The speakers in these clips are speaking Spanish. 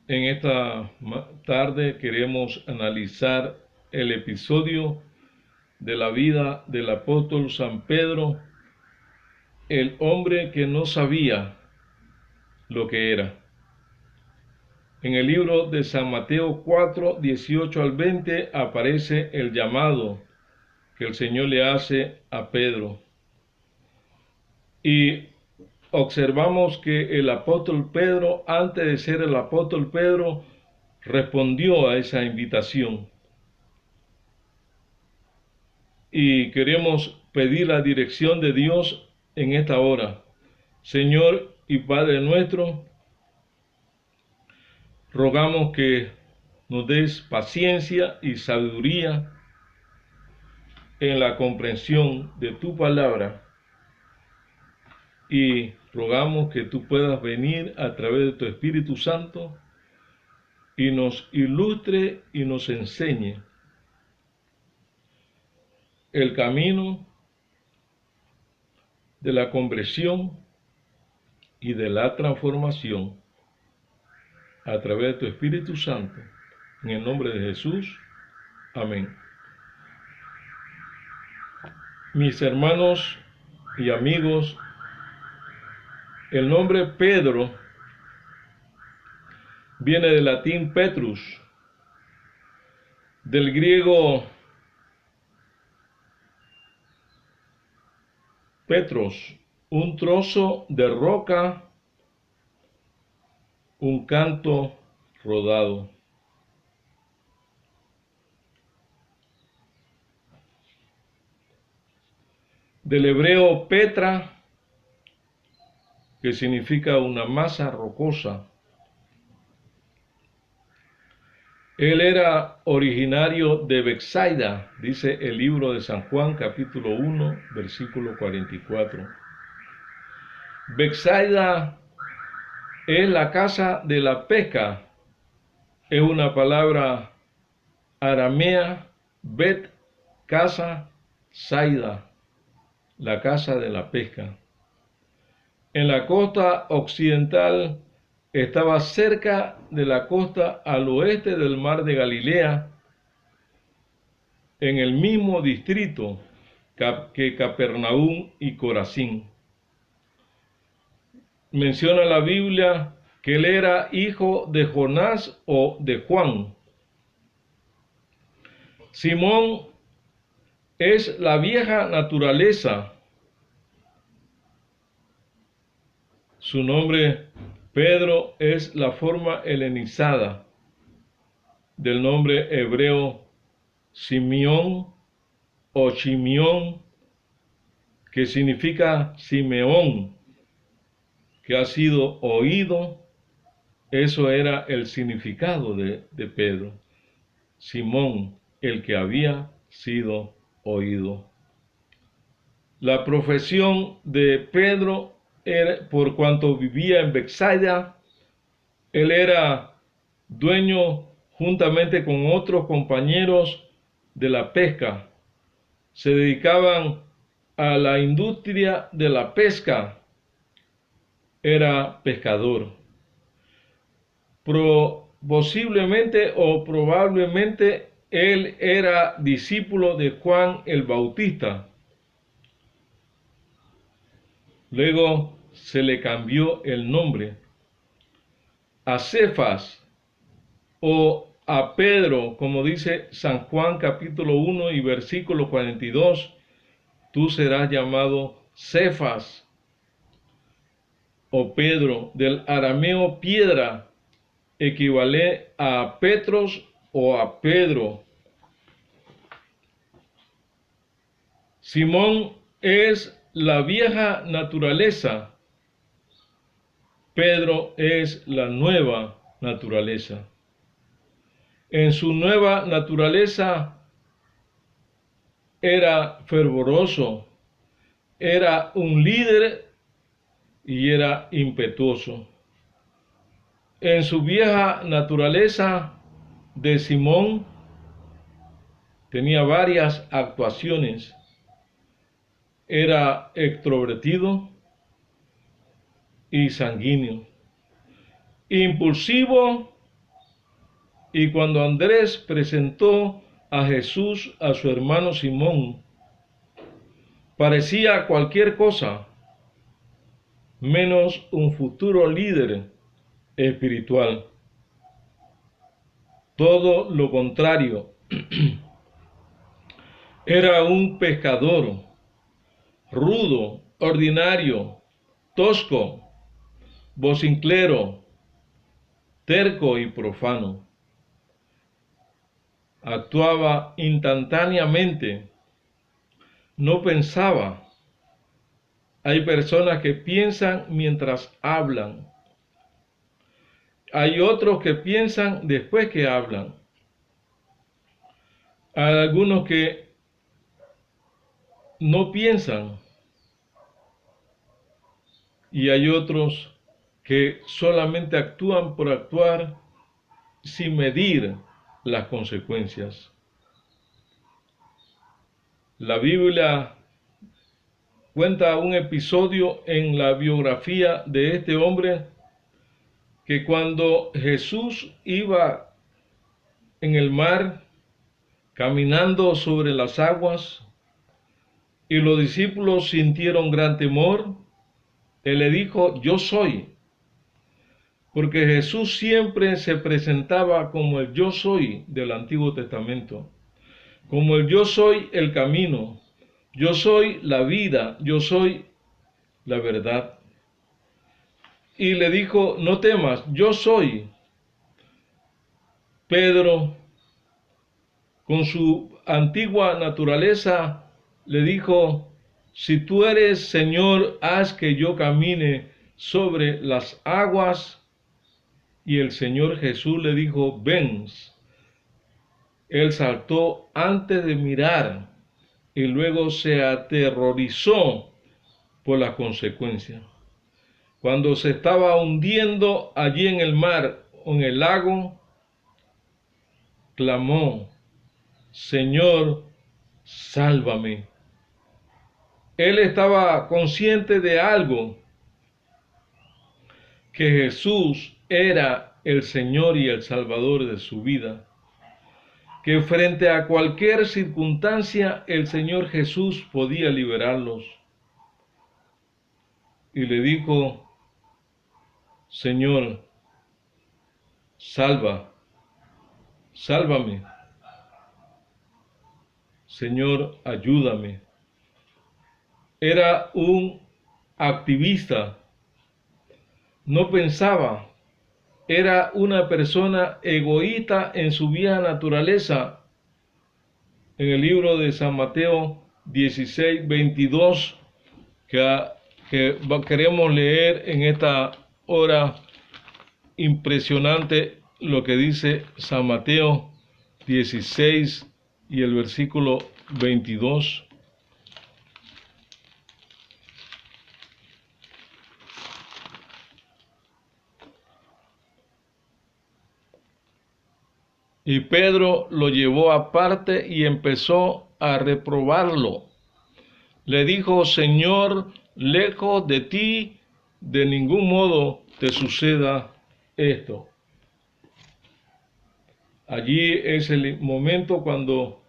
En esta tarde queremos analizar el episodio de la vida del apóstol San Pedro, el hombre que no sabía lo que era. En el libro de San Mateo 4, 18 al 20 aparece el llamado que el Señor le hace a Pedro. Y observamos que el apóstol Pedro, antes de ser el apóstol Pedro, respondió a esa invitación. Y queremos pedir la dirección de Dios en esta hora. Señor y Padre nuestro, rogamos que nos des paciencia y sabiduría en la comprensión de tu palabra, y rogamos que tú puedas venir a través de tu Espíritu Santo y nos ilustre y nos enseñe el camino de la conversión y de la transformación a través de tu Espíritu Santo. En el nombre de Jesús. Amén. Mis hermanos y amigos, el nombre Pedro viene del latín Petrus, del griego Petros, un trozo de roca, un canto rodado. Del hebreo Petra, que significa una masa rocosa. Él era originario de Betsaida, dice el libro de San Juan, capítulo 1, versículo 44. Betsaida es la casa de la pesca. Es una palabra aramea, bet, casa, saida, la casa de la pesca. En la costa occidental, estaba cerca de la costa al oeste del mar de Galilea, en el mismo distrito que Capernaum y Corazín. Menciona la Biblia que él era hijo de Jonás o de Juan. Simón es la vieja naturaleza. Su nombre Pedro es la forma helenizada del nombre hebreo Simeón o Shimión, que significa Simeón, que ha sido oído. Eso era el significado de Pedro. Simón, el que había sido oído. La profesión de Pedro era, por cuanto vivía en Betsaida, él era dueño juntamente con otros compañeros de la pesca. Se dedicaban a la industria de la pesca. Era pescador. Posiblemente o probablemente él era discípulo de Juan el Bautista. Luego se le cambió el nombre a Cefas o a Pedro, como dice San Juan capítulo 1 y versículo 42, tú serás llamado Cefas o Pedro, del arameo piedra, equivale a Petros o a Pedro. Simón es la vieja naturaleza. Pedro es la nueva naturaleza. En su nueva naturaleza era fervoroso, era un líder y era impetuoso. En su vieja naturaleza de Simón tenía varias actuaciones. Era extrovertido y sanguíneo, impulsivo Y cuando Andrés presentó a Jesús a su hermano Simón, parecía cualquier cosa menos un futuro líder espiritual. Todo lo contrario, era un pescador rudo, ordinario, tosco, vocinclero, terco y profano. Actuaba instantáneamente, no pensaba. Hay personas que piensan mientras hablan. Hay otros que piensan después que hablan. Hay algunos que no piensan. Y hay otros que solamente actúan por actuar sin medir las consecuencias. La Biblia cuenta un episodio en la biografía de este hombre que cuando Jesús iba en el mar caminando sobre las aguas y los discípulos sintieron gran temor, Él le dijo: yo soy, porque Jesús siempre se presentaba como el yo soy del Antiguo Testamento, como el yo soy el camino, yo soy la vida, yo soy la verdad. Y le dijo: no temas, yo soy. Pedro, con su antigua naturaleza, le dijo: si tú eres Señor, haz que yo camine sobre las aguas. Y el Señor Jesús le dijo: ven. Él saltó antes de mirar y luego se aterrorizó por las consecuencias. Cuando se estaba hundiendo allí en el mar o en el lago, clamó: Señor, sálvame. Él estaba consciente de algo, que Jesús era el Señor y el Salvador de su vida, que frente a cualquier circunstancia el Señor Jesús podía liberarlos. Y le dijo: Señor, sálvame. Señor, ayúdame. Era un activista, no pensaba, era una persona egoísta en su vieja naturaleza. En el libro de San Mateo 16:22, que queremos leer en esta hora, impresionante lo que dice San Mateo 16 y el versículo 22. Y Pedro lo llevó aparte y empezó a reprobarlo. Le dijo: Señor, lejos de ti, de ningún modo te suceda esto. Allí es el momento cuando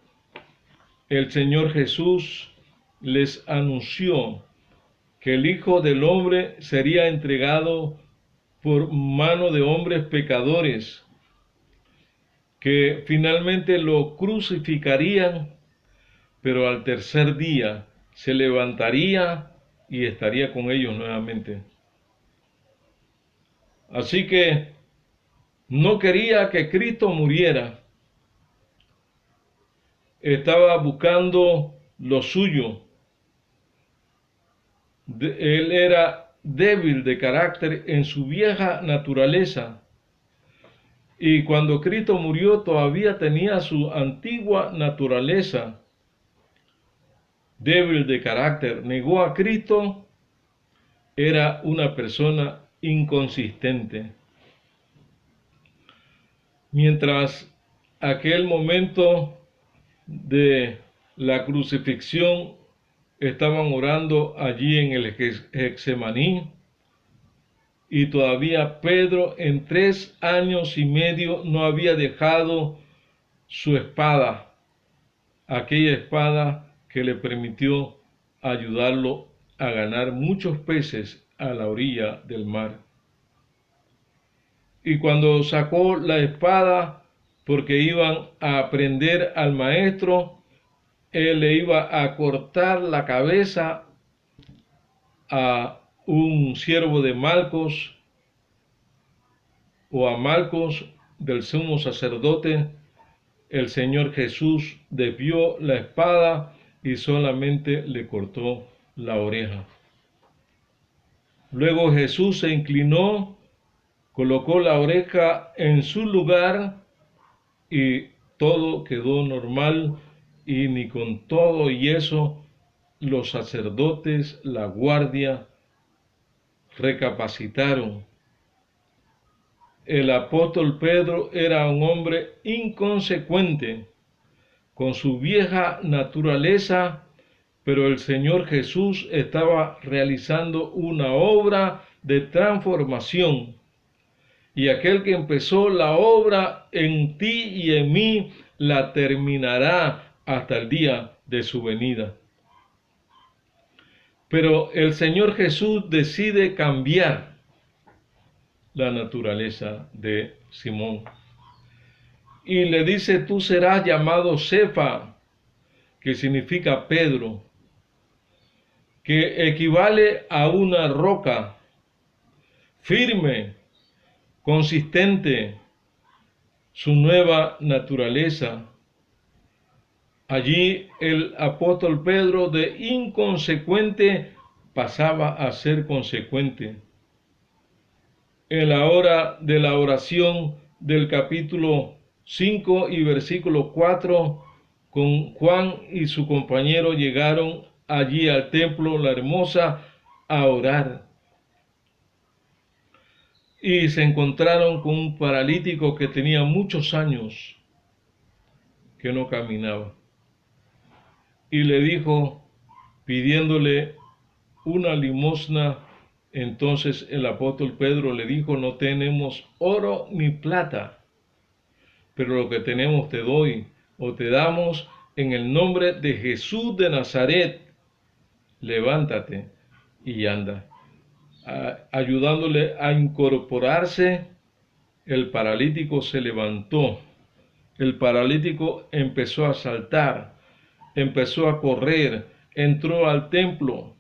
el Señor Jesús les anunció que el Hijo del Hombre sería entregado por mano de hombres pecadores, que finalmente lo crucificarían, pero al tercer día se levantaría y estaría con ellos nuevamente. Así que no quería que Cristo muriera. Estaba buscando lo suyo. Él era débil de carácter en su vieja naturaleza. Y cuando Cristo murió todavía tenía su antigua naturaleza, débil de carácter. Negó a Cristo, era una persona inconsistente. Mientras aquel momento de la crucifixión estaban orando allí en el Getsemaní, y todavía Pedro en 3 años y medio no había dejado su espada, aquella espada que le permitió ayudarlo a ganar muchos peces a la orilla del mar. Y cuando sacó la espada, porque iban a prender al maestro, él le iba a cortar la cabeza a un siervo de Malcos, o a Malcos, del sumo sacerdote. El Señor Jesús desvió la espada y solamente le cortó la oreja. Luego Jesús se inclinó, colocó la oreja en su lugar y todo quedó normal, y ni con todo y eso los sacerdotes, la guardia, recapacitaron. El apóstol Pedro era un hombre inconsecuente, con su vieja naturaleza, pero el Señor Jesús estaba realizando una obra de transformación. Y aquel que empezó la obra en ti y en mí, la terminará hasta el día de su venida. Pero el Señor Jesús decide cambiar la naturaleza de Simón. Y le dice: tú serás llamado Cefa, que significa Pedro, que equivale a una roca firme, consistente, su nueva naturaleza. Allí el apóstol Pedro, de inconsecuente, pasaba a ser consecuente. En la hora de la oración del capítulo 5 y versículo 4, con Juan y su compañero llegaron allí al templo La Hermosa a orar. Y se encontraron con un paralítico que tenía muchos años que no caminaba. Y le dijo, pidiéndole una limosna, entonces el apóstol Pedro le dijo: no tenemos oro ni plata, pero lo que tenemos te doy, o te damos, en el nombre de Jesús de Nazaret, levántate y anda. Ayudándole a incorporarse, el paralítico se levantó. El paralítico empezó a saltar, empezó a correr, entró al templo.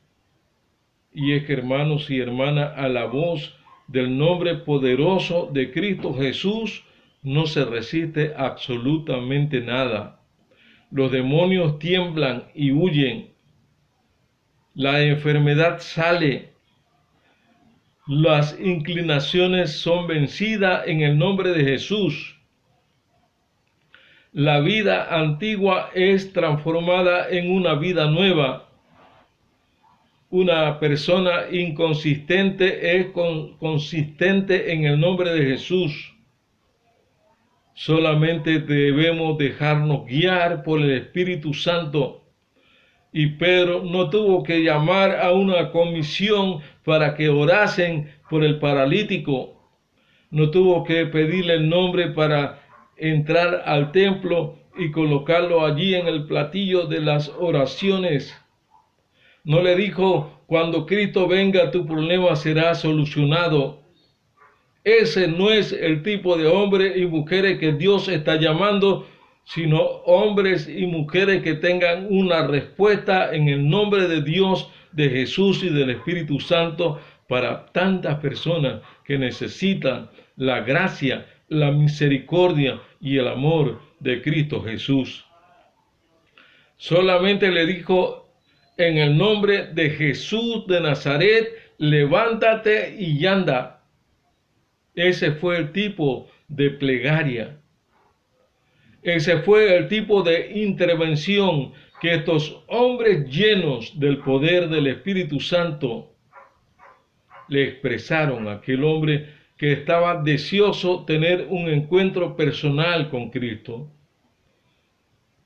Y es que, hermanos y hermanas, a la voz del nombre poderoso de Cristo Jesús no se resiste absolutamente nada. Los demonios tiemblan y huyen. La enfermedad sale. Las inclinaciones son vencidas en el nombre de Jesús. La vida antigua es transformada en una vida nueva. Una persona inconsistente es consistente en el nombre de Jesús. Solamente debemos dejarnos guiar por el Espíritu Santo. Y Pedro no tuvo que llamar a una comisión para que orasen por el paralítico. No tuvo que pedirle el nombre para entrar al templo y colocarlo allí en el platillo de las oraciones. No le dijo: cuando Cristo venga tu problema será solucionado. Ese no es el tipo de hombres y mujeres que Dios está llamando, sino hombres y mujeres que tengan una respuesta en el nombre de Dios, de Jesús y del Espíritu Santo para tantas personas que necesitan la gracia, la misericordia y el amor de Cristo Jesús. Solamente le dijo: en el nombre de Jesús de Nazaret, levántate y anda. Ese fue el tipo de plegaria. Ese fue el tipo de intervención que estos hombres llenos del poder del Espíritu Santo le expresaron a aquel hombre que estaba deseoso de tener un encuentro personal con Cristo.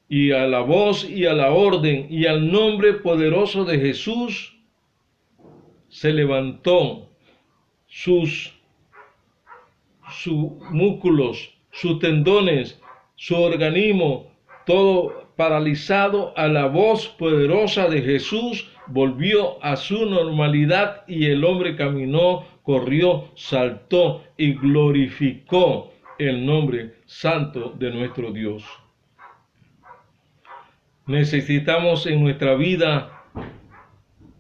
Y a la voz y a la orden y al nombre poderoso de Jesús, se levantó, sus músculos, sus tendones, su organismo, todo paralizado, a la voz poderosa de Jesús volvió a su normalidad y el hombre caminó, corrió, saltó y glorificó el nombre santo de nuestro Dios. Necesitamos en nuestra vida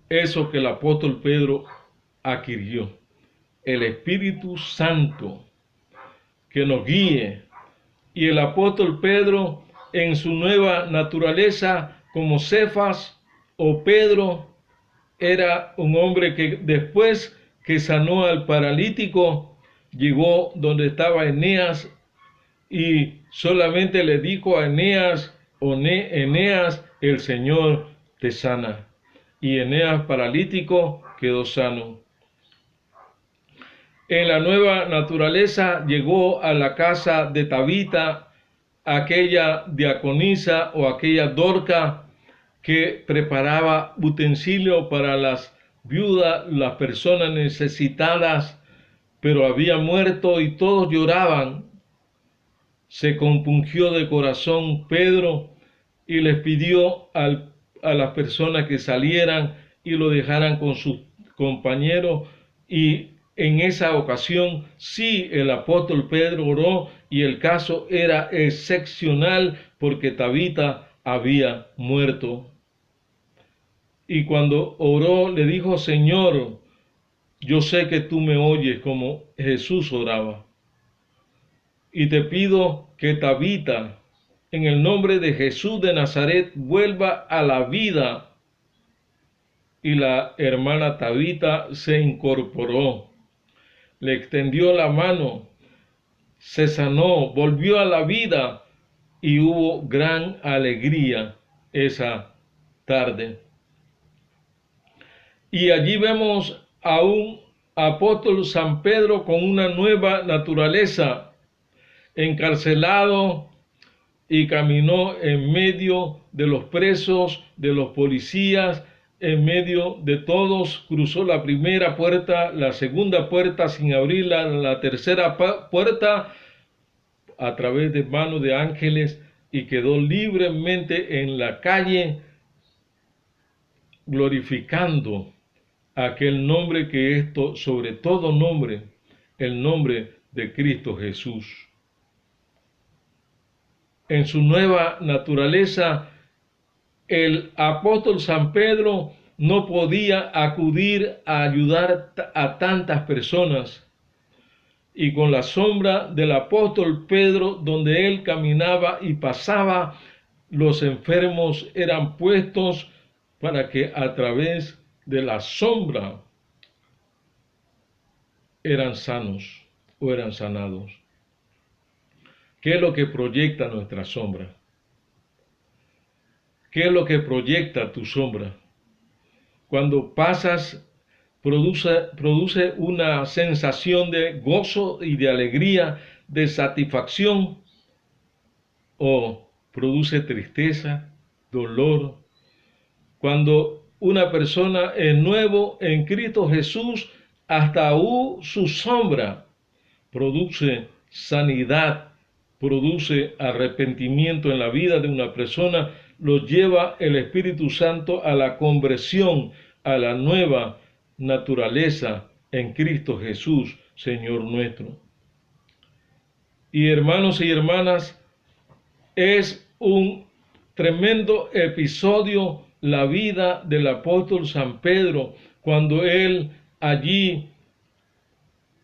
eso que el apóstol Pedro adquirió, el Espíritu Santo que nos guíe. Y el apóstol Pedro, en su nueva naturaleza como Cefas o Pedro, era un hombre que después que sanó al paralítico, llegó donde estaba Eneas y solamente le dijo a Eneas, Eneas, el Señor te sana. Y Eneas paralítico quedó sano. En la nueva naturaleza llegó a la casa de Tabita, aquella diaconisa o aquella Dorca que preparaba utensilio para las viudas, las personas necesitadas, pero había muerto y todos lloraban. Se compungió de corazón Pedro y les pidió a las personas que salieran y lo dejaran con sus compañeros, y en esa ocasión sí el apóstol Pedro oró y el caso era excepcional porque Tabita había muerto. Y cuando oró le dijo: Señor, yo sé que tú me oyes, como Jesús oraba. Y te pido que Tabita, en el nombre de Jesús de Nazaret, vuelva a la vida. Y la hermana Tabita se incorporó, le extendió la mano, se sanó, volvió a la vida y hubo gran alegría esa tarde. Y allí vemos a un apóstol San Pedro con una nueva naturaleza, encarcelado, y caminó en medio de los presos, de los policías, en medio de todos, cruzó la primera puerta, la segunda puerta sin abrirla, la tercera puerta a través de manos de ángeles, y quedó libremente en la calle glorificando aquel nombre que es sobre todo nombre, el nombre de Cristo Jesús. En su nueva naturaleza, el apóstol San Pedro no podía acudir a ayudar a tantas personas, y con la sombra del apóstol Pedro, donde él caminaba y pasaba, los enfermos eran puestos para que a través de la sombra eran sanos o eran sanados. ¿Qué es lo que proyecta nuestra sombra? ¿Qué es lo que proyecta tu sombra? Cuando pasas, produce una sensación de gozo y de alegría, de satisfacción, o produce tristeza, dolor. Cuando una persona es nuevo en Cristo Jesús, hasta aún su sombra produce sanidad, produce arrepentimiento en la vida de una persona, lo lleva el Espíritu Santo a la conversión, a la nueva naturaleza en Cristo Jesús, Señor nuestro. Y hermanos y hermanas, es un tremendo episodio la vida del apóstol San Pedro, cuando él allí,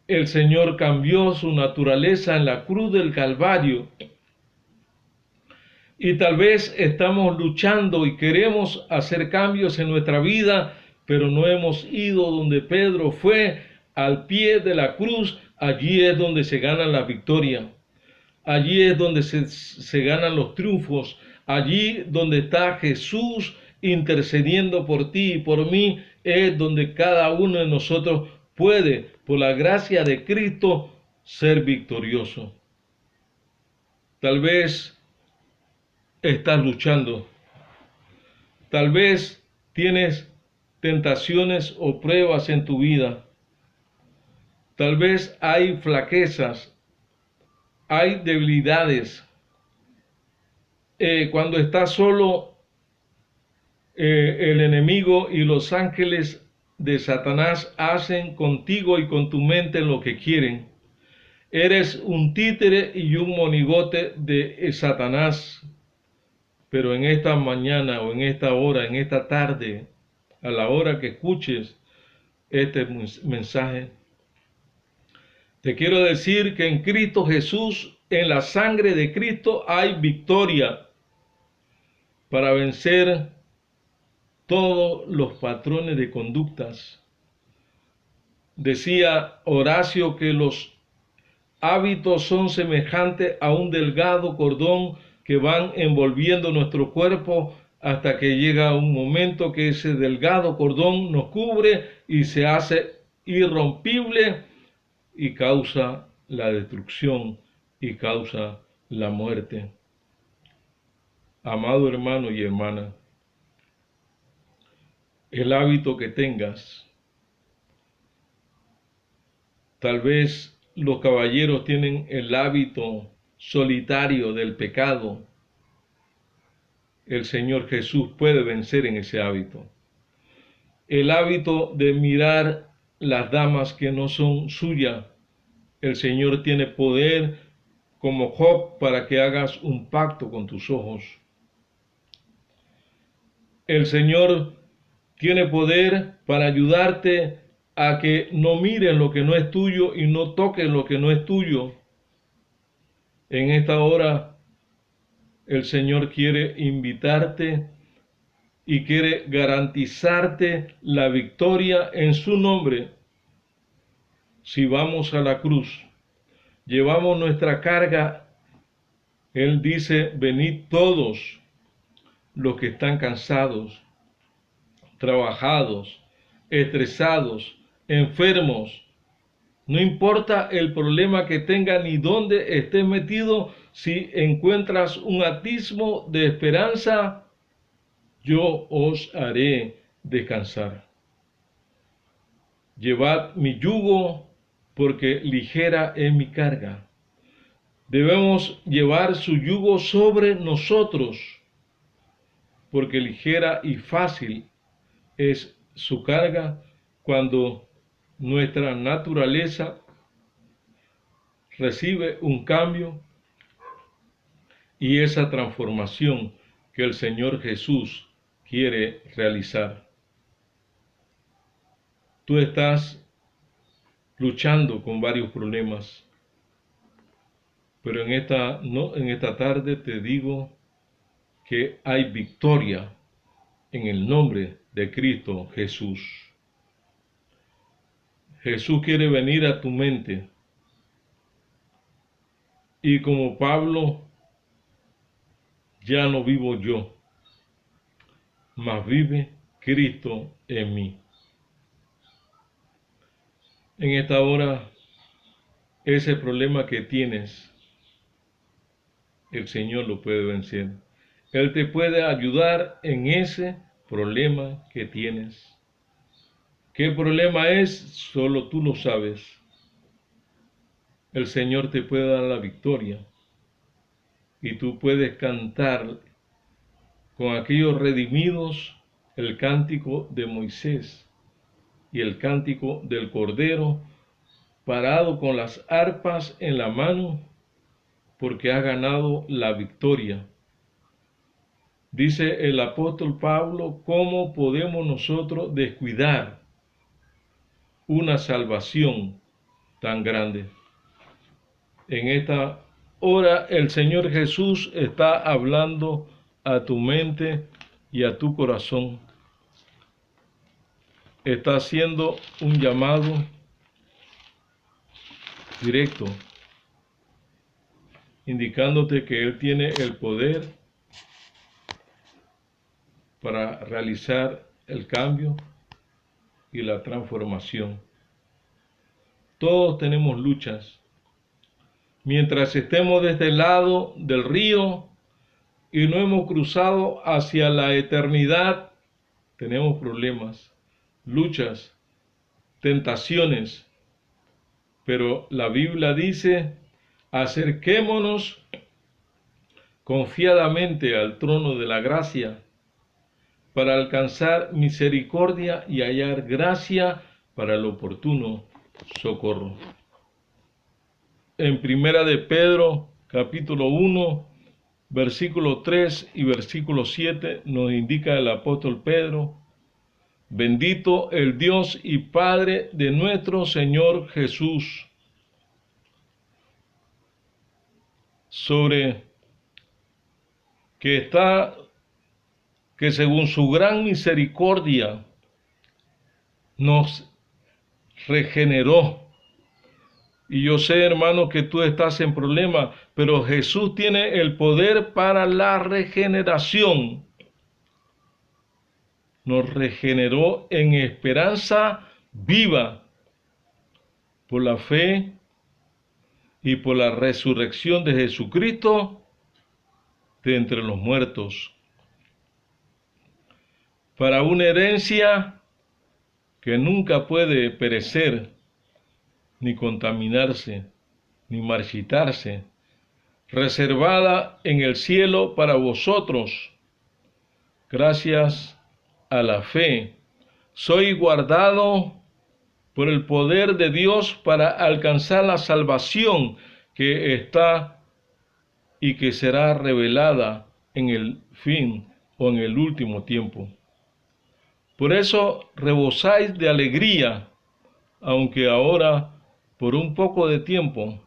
el Señor cambió su naturaleza en la cruz del Calvario. Y tal vez estamos luchando y queremos hacer cambios en nuestra vida, pero no hemos ido donde Pedro fue, al pie de la cruz. Allí es donde se gana la victoria. Allí es donde se ganan los triunfos. Allí donde está Jesús intercediendo por ti y por mí, es donde cada uno de nosotros puede, por la gracia de Cristo, ser victorioso. Tal vez estás luchando. Tal vez tienes tentaciones o pruebas en tu vida. Tal vez hay flaquezas, hay debilidades. Cuando estás solo, el enemigo y los ángeles de Satanás hacen contigo y con tu mente lo que quieren. Eres un títere y un monigote de Satanás. Pero en esta mañana o en esta hora, en esta tarde, a la hora que escuches este mensaje, te quiero decir que en Cristo Jesús, en la sangre de Cristo, hay victoria para vencer todos los patrones de conductas. Decía Horacio que los hábitos son semejantes a un delgado cordón que van envolviendo nuestro cuerpo hasta que llega un momento que ese delgado cordón nos cubre y se hace irrompible y causa la destrucción y causa la muerte. Amado hermano y hermana, el hábito que tengas, tal vez los caballeros tienen el hábito solitario del pecado. El Señor Jesús puede vencer en ese hábito. El hábito de mirar las damas que no son suyas. El Señor tiene poder como Job para que hagas un pacto con tus ojos. El Señor tiene poder para ayudarte a que no mires lo que no es tuyo y no toques lo que no es tuyo. En esta hora el Señor quiere invitarte y quiere garantizarte la victoria en su nombre. Si vamos a la cruz, llevamos nuestra carga, Él dice, venid todos los que están cansados, trabajados, estresados, enfermos. No importa el problema que tenga ni dónde estés metido, si encuentras un atismo de esperanza, yo os haré descansar. Llevad mi yugo, porque ligera es mi carga. Debemos llevar su yugo sobre nosotros, porque ligera y fácil es su carga cuando nuestra naturaleza recibe un cambio y esa transformación que el Señor Jesús quiere realizar. Tú estás luchando con varios problemas, pero en esta tarde te digo que hay victoria en el nombre de Cristo Jesús. Jesús quiere venir a tu mente y como Pablo, ya no vivo yo, mas vive Cristo en mí. En esta hora, ese problema que tienes, el Señor lo puede vencer. Él te puede ayudar en ese problema que tienes. ¿Qué problema es? Solo tú lo sabes. El Señor te puede dar la victoria y tú puedes cantar con aquellos redimidos el cántico de Moisés y el cántico del Cordero, parado con las arpas en la mano, porque ha ganado la victoria. Dice el apóstol Pablo, ¿cómo podemos nosotros descuidar una salvación tan grande? En esta hora el Señor Jesús está hablando a tu mente y a tu corazón. Está haciendo un llamado directo, indicándote que Él tiene el poder para realizar el cambio y la transformación. Todos tenemos luchas. Mientras estemos de este lado del río y no hemos cruzado hacia la eternidad, tenemos problemas, luchas, tentaciones. pero la Biblia dice: acerquémonos confiadamente al trono de la gracia para alcanzar misericordia y hallar gracia para el oportuno socorro. En Primera de Pedro, capítulo 1, versículo 3 y versículo 7, nos indica el apóstol Pedro: bendito el Dios y Padre de nuestro Señor Jesús, que según su gran misericordia nos regeneró. Y yo sé, hermano, que tú estás en problema, pero Jesús tiene el poder para la regeneración. Nos regeneró en esperanza viva por la fe y por la resurrección de Jesucristo de entre los muertos, para una herencia que nunca puede perecer, ni contaminarse, ni marchitarse, reservada en el cielo para vosotros. Gracias a la fe, soy guardado por el poder de Dios para alcanzar la salvación que está y que será revelada en el fin o en el último tiempo. Por eso rebosáis de alegría, aunque ahora por un poco de tiempo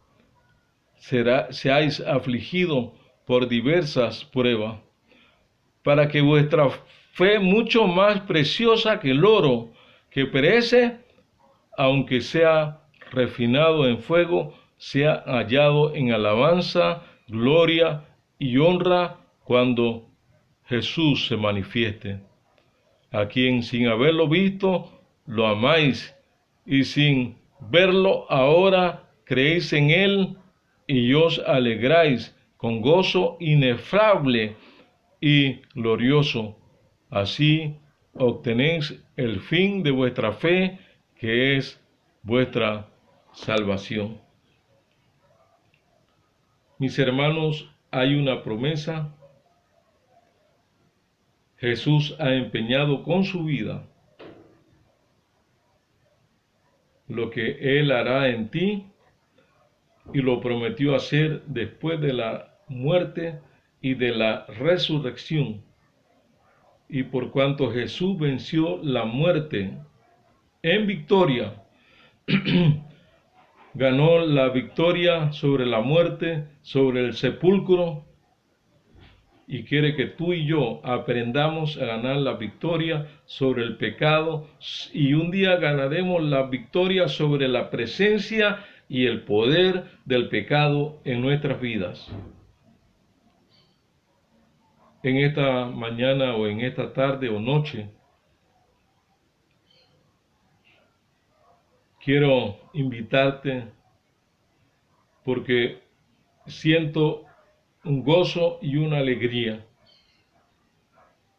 seáis afligido por diversas pruebas, para que vuestra fe, mucho más preciosa que el oro, que perece, aunque sea refinado en fuego, sea hallado en alabanza, gloria y honra cuando Jesús se manifieste, a quien sin haberlo visto lo amáis, y sin verlo ahora creéis en él, y os alegráis con gozo inefable y glorioso. Así obtenéis el fin de vuestra fe, que es vuestra salvación. Mis hermanos, hay una promesa. Jesús ha empeñado con su vida lo que Él hará en ti, y lo prometió hacer después de la muerte y de la resurrección. Y por cuanto Jesús venció la muerte en victoria, ganó la victoria sobre la muerte, sobre el sepulcro, y quiere que tú y yo aprendamos a ganar la victoria sobre el pecado, y un día ganaremos la victoria sobre la presencia y el poder del pecado en nuestras vidas. En esta mañana o en esta tarde o noche, quiero invitarte porque siento un gozo y una alegría,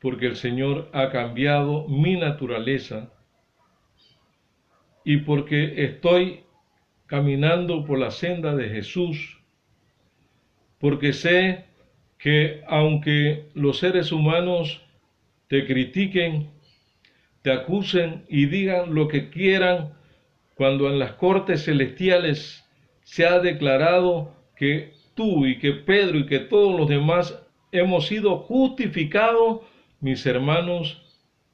porque el Señor ha cambiado mi naturaleza y porque estoy caminando por la senda de Jesús, porque sé que aunque los seres humanos te critiquen, te acusen y digan lo que quieran, cuando en las cortes celestiales se ha declarado que tú y que Pedro y que todos los demás hemos sido justificados, mis hermanos,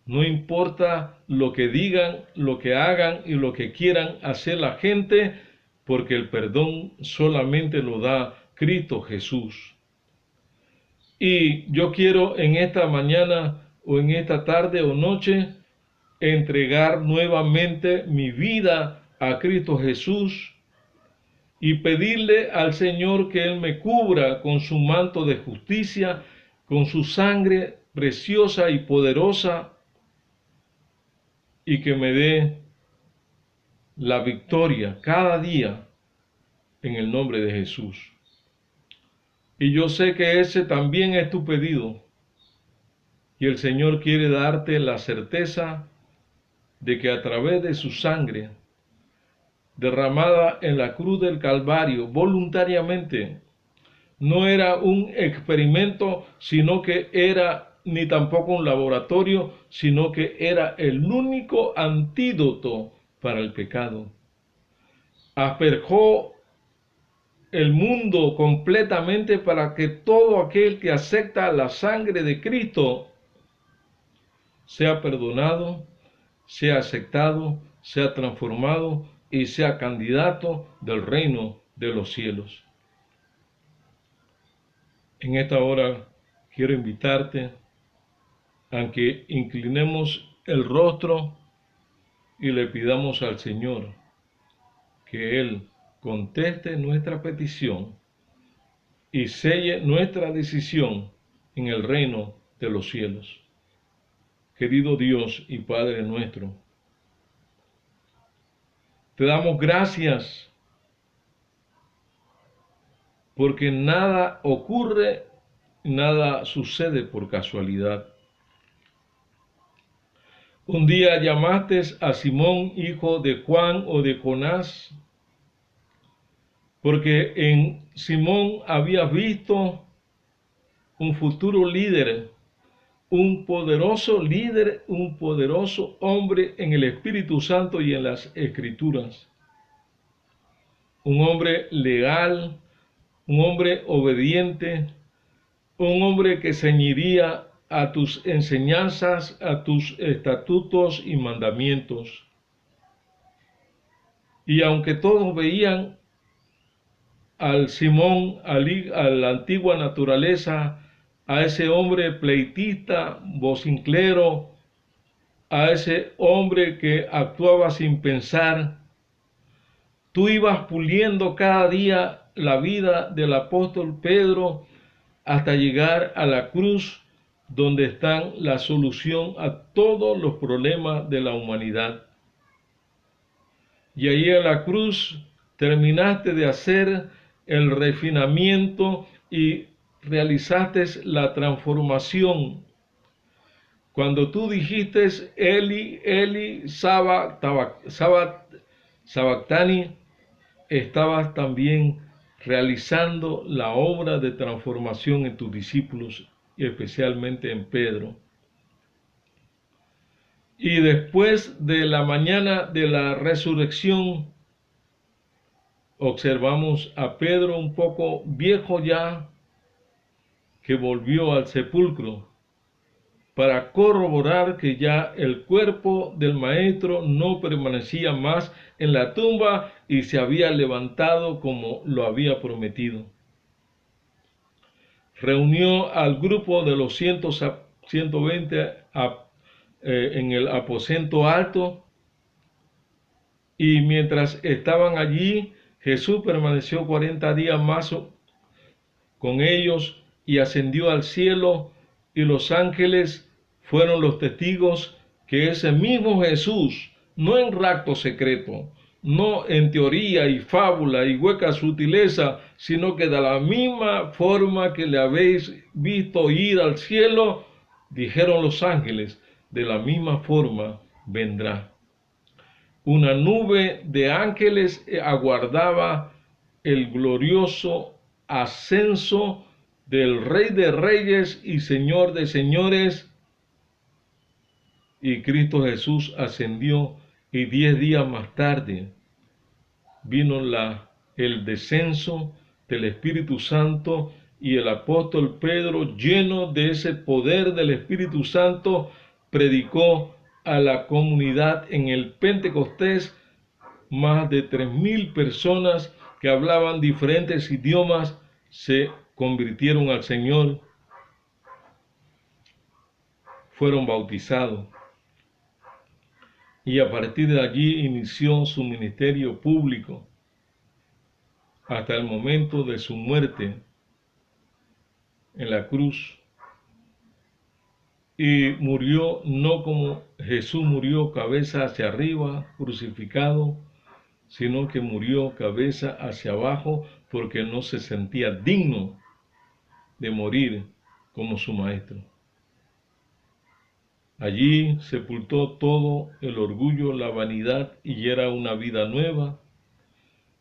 no importa lo que digan, lo que hagan y lo que quieran hacer la gente, porque el perdón solamente lo da Cristo Jesús. Y yo quiero en esta mañana o en esta tarde o noche entregar nuevamente mi vida a Cristo Jesús y pedirle al Señor que Él me cubra con su manto de justicia, con su sangre preciosa y poderosa, y que me dé la victoria cada día en el nombre de Jesús. Y yo sé que ese también es tu pedido, y el Señor quiere darte la certeza de que a través de su sangre derramada en la cruz del Calvario voluntariamente. No era un experimento, sino que era ni tampoco un laboratorio, sino que era el único antídoto para el pecado. Asperjó el mundo completamente para que todo aquel que acepta la sangre de Cristo sea perdonado, sea aceptado, sea transformado y sea candidato del reino de los cielos. En esta hora quiero invitarte a que inclinemos el rostro y le pidamos al Señor que Él conteste nuestra petición y selle nuestra decisión en el reino de los cielos. Querido Dios y Padre nuestro, te damos gracias porque nada ocurre, nada sucede por casualidad. Un día llamaste a Simón, hijo de Juan o de Jonás, porque en Simón habías visto un futuro líder, un poderoso líder, un poderoso hombre en el Espíritu Santo y en las Escrituras. Un hombre legal, un hombre obediente, un hombre que ceñiría a tus enseñanzas, a tus estatutos y mandamientos. Y aunque todos veían al Simón, a la antigua naturaleza, a ese hombre pleitista, vocinclero, a ese hombre que actuaba sin pensar, tú ibas puliendo cada día la vida del apóstol Pedro hasta llegar a la cruz, donde está la solución a todos los problemas de la humanidad. Y ahí en la cruz terminaste de hacer el refinamiento y realizaste la transformación. Cuando tú dijiste Eli, Eli, sabactani, estabas también realizando la obra de transformación en tus discípulos y especialmente en Pedro. Y después de la mañana de la resurrección, observamos a Pedro un poco viejo ya, que volvió al sepulcro para corroborar que ya el cuerpo del maestro no permanecía más en la tumba y se había levantado como lo había prometido. Reunió al grupo de los 120 en el aposento alto, y mientras estaban allí, Jesús permaneció 40 días más con ellos y ascendió al cielo, y los ángeles fueron los testigos que ese mismo Jesús, no en rapto secreto, no en teoría y fábula y hueca sutileza, sino que de la misma forma que le habéis visto ir al cielo, dijeron los ángeles, de la misma forma vendrá. Una nube de ángeles aguardaba el glorioso ascenso del Rey de Reyes y Señor de Señores, y Cristo Jesús ascendió, y 10 días más tarde vino el descenso del Espíritu Santo, y el apóstol Pedro, lleno de ese poder del Espíritu Santo, predicó a la comunidad en el Pentecostés. Más de 3.000 personas que hablaban diferentes idiomas se convirtieron al Señor, fueron bautizados, y a partir de allí inició su ministerio público hasta el momento de su muerte en la cruz. Y murió no como Jesús murió cabeza hacia arriba, crucificado, sino que murió cabeza hacia abajo, porque no se sentía digno de morir como su maestro. Allí sepultó todo el orgullo, la vanidad, y era una vida nueva,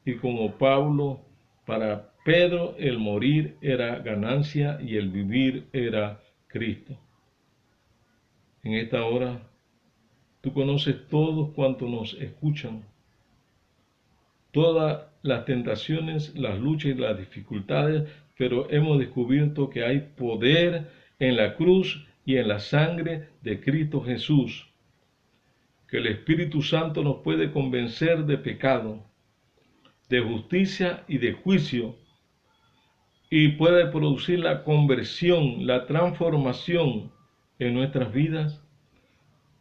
y como Pablo, para Pedro el morir era ganancia y el vivir era Cristo. En esta hora, tú conoces todos cuantos nos escuchan, todas las tentaciones, las luchas y las dificultades, pero hemos descubierto que hay poder en la cruz y en la sangre de Cristo Jesús, que el Espíritu Santo nos puede convencer de pecado, de justicia y de juicio, y puede producir la conversión, la transformación en nuestras vidas.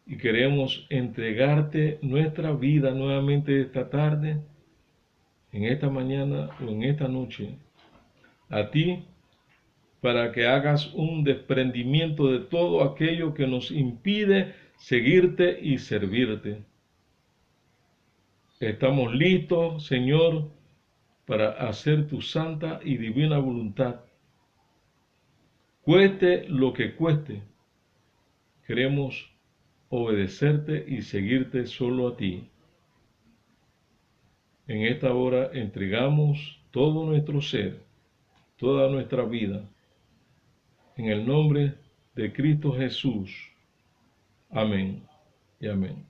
Y queremos entregarte nuestra vida nuevamente esta tarde, en esta mañana o en esta noche, a ti, para que hagas un desprendimiento de todo aquello que nos impide seguirte y servirte. Estamos listos, Señor, para hacer tu santa y divina voluntad. Cueste lo que cueste, queremos obedecerte y seguirte solo a ti. En esta hora entregamos todo nuestro ser, toda nuestra vida, en el nombre de Cristo Jesús. Amén y amén.